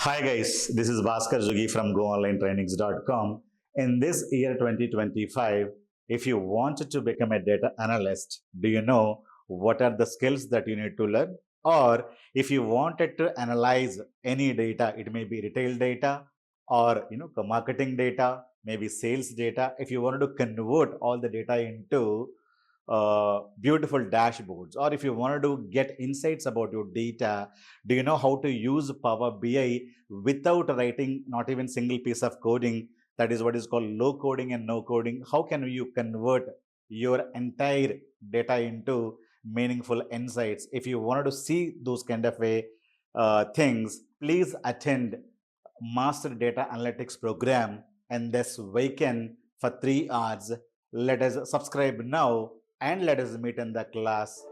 Hi guys, this is Bhaskar Jogi from goonlinetraining.com. In this year 2025, if you wanted to become a data analyst, do you know what are the skills that you need to learn? Or if you wanted to analyze any data, it may be retail data or marketing data, maybe sales data. If you wanted to convert all the data into beautiful dashboards, or if you wanted to get insights about your data, do you know how to use Power BI without writing not even single piece of coding? That is what is called low coding and no coding. How can you convert your entire data into meaningful insights? If you wanted to see those kind of things, please attend master data analytics program and this weekend for 3 hours. Let us subscribe now and let us meet in the class.